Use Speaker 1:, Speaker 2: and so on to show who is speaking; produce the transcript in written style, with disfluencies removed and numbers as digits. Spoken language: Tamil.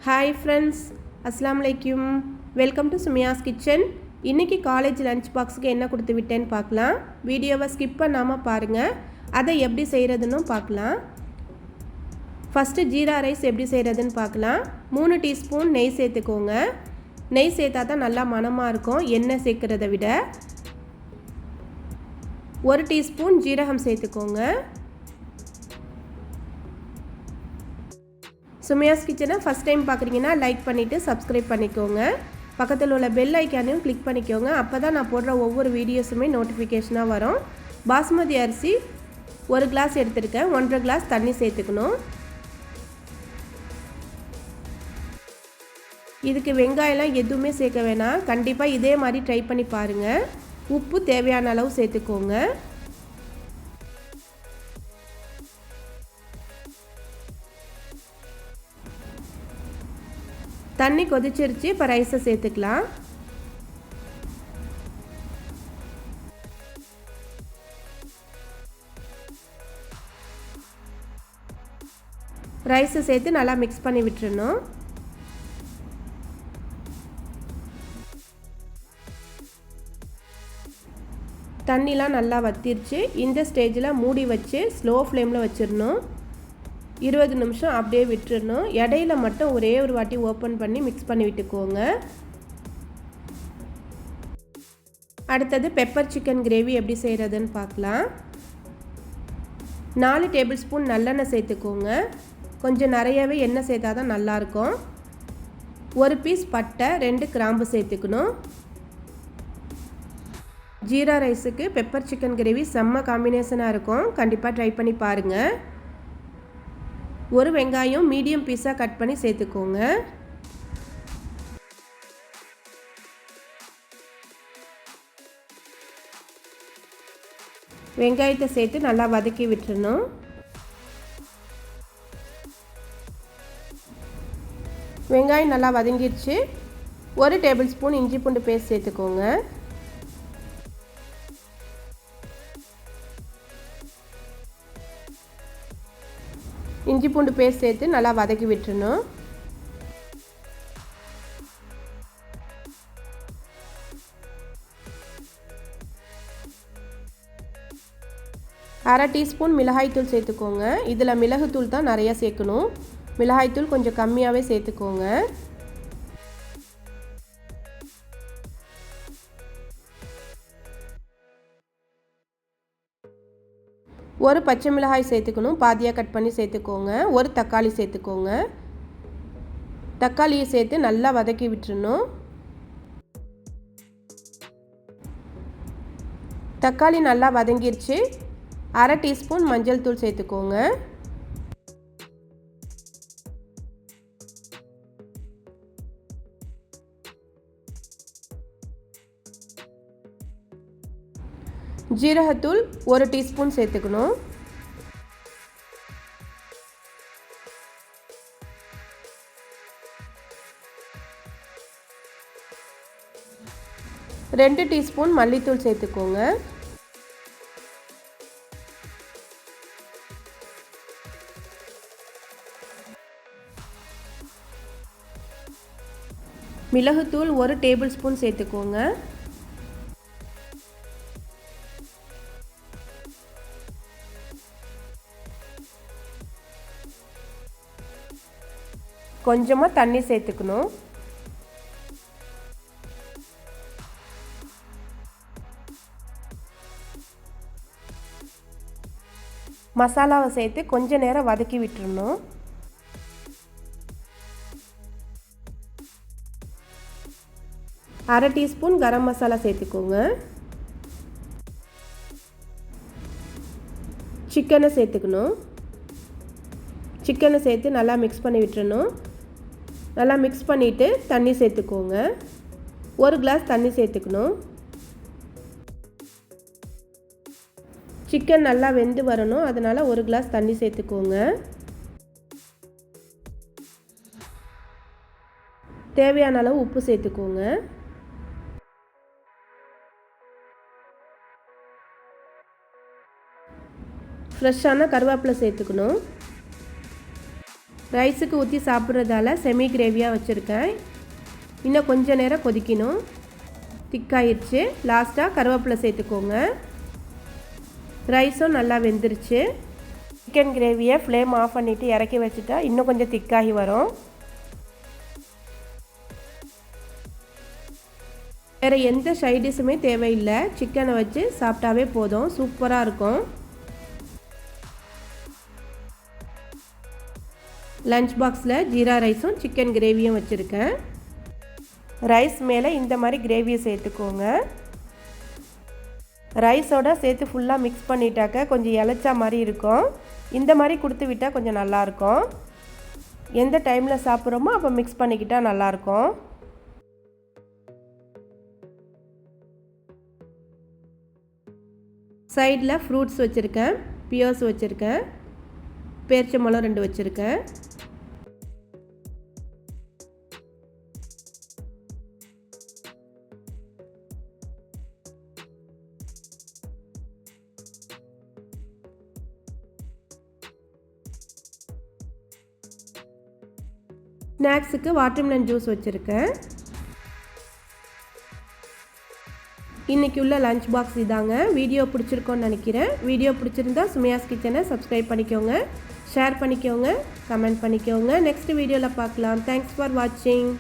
Speaker 1: ஹாய் ஃப்ரெண்ட்ஸ், அஸ்ஸலாமு அலைக்கும். Welcome to Sumiya's kitchen. இன்றைக்கி காலேஜ் லஞ்ச் பாக்ஸுக்கு என்ன கொடுத்து விட்டேன்னு பார்க்கலாம். வீடியோவை ஸ்கிப் பண்ணாமல் பாருங்கள். அதை எப்படி செய்கிறதுன்னு பார்க்கலாம். ஃபஸ்ட்டு ஜீரா ரைஸ் எப்படி செய்கிறதுன்னு பார்க்கலாம். 3 டீஸ்பூன் நெய் சேர்த்துக்கோங்க. நெய் சேர்த்தா தான் நல்லா மணமாக இருக்கும் எண்ணெய் சேர்க்குறத விட. 1 டீஸ்பூன் ஜீரகம் சேர்த்துக்கோங்க. சுமியாஸ் கிச்சனை ஃபஸ்ட் டைம் பார்க்குறீங்கன்னா லைக் பண்ணிவிட்டு சப்ஸ்கிரைப் பண்ணிக்கோங்க. பக்கத்தில் உள்ள பெல் ஐக்கானையும் கிளிக் பண்ணிக்கோங்க. அப்போ தான் நான் போடுற ஒவ்வொரு வீடியோஸுமே நோட்டிஃபிகேஷனாக வரும். பாஸ்மதி அரிசி 1 கிளாஸ் எடுத்துருக்கேன். 1.5 கிளாஸ் தண்ணி சேர்த்துக்கணும். இதுக்கு வெங்காயம்லாம் எதுவுமே சேர்க்க வேணாம். கண்டிப்பாக இதே மாதிரி ட்ரை பண்ணி பாருங்கள். உப்பு தேவையான அளவு சேர்த்துக்கோங்க. தண்ணி கொதிச்சிருச்சு. இப்போ ரைஸை சேர்த்துக்கலாம். ரைஸை சேர்த்து நல்லா மிக்ஸ் பண்ணி விட்டுறணும். தண்ணிலாம் நல்லா வத்திருச்சு. இந்த ஸ்டேஜில் மூடி வச்சு ஸ்லோ ஃப்ளேமில் வச்சிடணும். 20 நிமிஷம் அப்படியே விட்டுறணும். இடையில மட்டும் ஒரே ஒரு வாட்டி ஓப்பன் பண்ணி மிக்ஸ் பண்ணி விட்டுக்கோங்க. அடுத்தது பெப்பர் சிக்கன் கிரேவி எப்படி செய்கிறதுன்னு பார்க்கலாம். 4 டேபிள் ஸ்பூன் நல்லெண்ணெய் சேர்த்துக்கோங்க. கொஞ்சம் நிறையவே எண்ணெய் சேர்த்தா தான் நல்லாயிருக்கும். 1 பீஸ் பட்டை, 2 கிராம்பு சேர்த்துக்கணும். ஜீரா ரைஸுக்கு பெப்பர் சிக்கன் கிரேவி செம்ம காம்பினேஷனாக இருக்கும். கண்டிப்பாக ட்ரை பண்ணி பாருங்கள். 1 வெங்காயம் மீடியம் பீஸாக கட் பண்ணி சேர்த்துக்கோங்க. வெங்காயத்தை சேர்த்து நல்லா வதக்கி விட்டுறணும். வெங்காயம் நல்லா வதங்கிடுச்சு. 1 டேபிள் ஸ்பூன் இஞ்சி பூண்டு பேஸ்ட் சேர்த்துக்கோங்க. இஞ்சி பூண்டு பேஸ்ட் சேர்த்து நல்லா வதக்கி விட்டுறணும். அரை டீஸ்பூன் மிளகாய்த்தூள் சேர்த்துக்கோங்க. இதில் மிளகுத்தூள் தான் நிறையா சேர்க்கணும். மிளகாய்த்தூள் கொஞ்சம் கம்மியாகவே சேர்த்துக்கோங்க. ஒரு பச்சை மிளகாய் சேர்த்துக்கணும். பாதியாக கட் பண்ணி சேர்த்துக்கோங்க. 1 தக்காளி சேர்த்துக்கோங்க. தக்காளியை சேர்த்து நல்லா வதக்கி விட்டுறணும். தக்காளி நல்லா வதங்கிருச்சு. அரை டீஸ்பூன் மஞ்சள் தூள் சேர்த்துக்கோங்க. ஜீரகத்தூள் 1 டீஸ்பூன் சேர்த்துக்கணும். ரெண்டு டீஸ்பூன் மல்லித்தூள் சேர்த்துக்கோங்க. மிளகுத்தூள் 1 டேபிள் ஸ்பூன் சேர்த்துக்கோங்க. கொஞ்சமாக தண்ணி சேர்த்துக்கணும். மசாலாவை சேர்த்து கொஞ்ச நேரம் வதக்கி விட்டுறணும். அரை டீஸ்பூன் கரம் மசாலா சேர்த்துக்கோங்க. சிக்கனை சேர்த்துக்கணும். சிக்கனை சேர்த்து நல்லா மிக்ஸ் பண்ணி விட்டுறணும். நல்லா மிக்ஸ் பண்ணிவிட்டு தண்ணி சேர்த்துக்கோங்க. 1 கிளாஸ் தண்ணி சேர்த்துக்கணும். சிக்கன் நல்லா வெந்து வரணும். அதனால் 1 கிளாஸ் தண்ணி சேர்த்துக்கோங்க. தேவையான அளவு உப்பு சேர்த்துக்கோங்க. ஃப்ரெஷ்ஷான கருவேப்பிலை சேர்த்துக்கணும். ரைஸுக்கு ஊற்றி சாப்பிட்றதால செமி கிரேவியாக வச்சுருக்கேன். இன்னும் கொஞ்சம் நேரம் கொதிக்கணும். திக்காயிருச்சு. லாஸ்ட்டாக கருவேப்பிலை சேர்த்துக்கோங்க. ரைஸும் நல்லா வெந்துருச்சு. சிக்கன் கிரேவியை ஃப்ளேம் ஆஃப் பண்ணிவிட்டு இறக்கி வச்சுட்டா இன்னும் கொஞ்சம் திக்காகி வரும். வேறு எந்த சைடிஷுமே தேவையில்லை. சிக்கனை வச்சு சாப்பிட்டாவே போதும். சூப்பராக இருக்கும். லஞ்ச் பாக்ஸில் ஜீரா ரைஸும் சிக்கன் கிரேவியும் வச்சுருக்கேன். ரைஸ் மேலே இந்த மாதிரி கிரேவியை சேர்த்துக்கோங்க. ரைஸோடு சேர்த்து ஃபுல்லாக மிக்ஸ் பண்ணிட்டாக்க கொஞ்சம் இளைச்சா மாதிரி இருக்கும். இந்த மாதிரி கொடுத்து விட்டால் கொஞ்சம் நல்லாயிருக்கும். எந்த டைமில் சாப்பிட்றோமோ அப்போ மிக்ஸ் பண்ணிக்கிட்டால் நல்லாயிருக்கும். சைடில் ஃப்ரூட்ஸ் வச்சுருக்கேன். பியர்ஸ் வச்சுருக்கேன். பேரிச்சம்பழம் 2 வச்சுருக்கேன். ஸ்நாக்ஸுக்கு வாட்டர்மெலன் ஜூஸ் வச்சுருக்கேன். இன்றைக்கி உள்ள லஞ்ச் பாக்ஸ் இதாங்க. வீடியோ பிடிச்சிருக்கோன்னு நினைக்கிறேன். வீடியோ பிடிச்சிருந்தா சுமையாஸ் கிச்சனை சப்ஸ்கிரைப் பண்ணிக்கோங்க, ஷேர் பண்ணிக்கோங்க, கமெண்ட் பண்ணிக்கோங்க. நெக்ஸ்ட் வீடியோவில் பார்க்கலாம். தேங்க்ஸ் ஃபார் வாட்சிங்.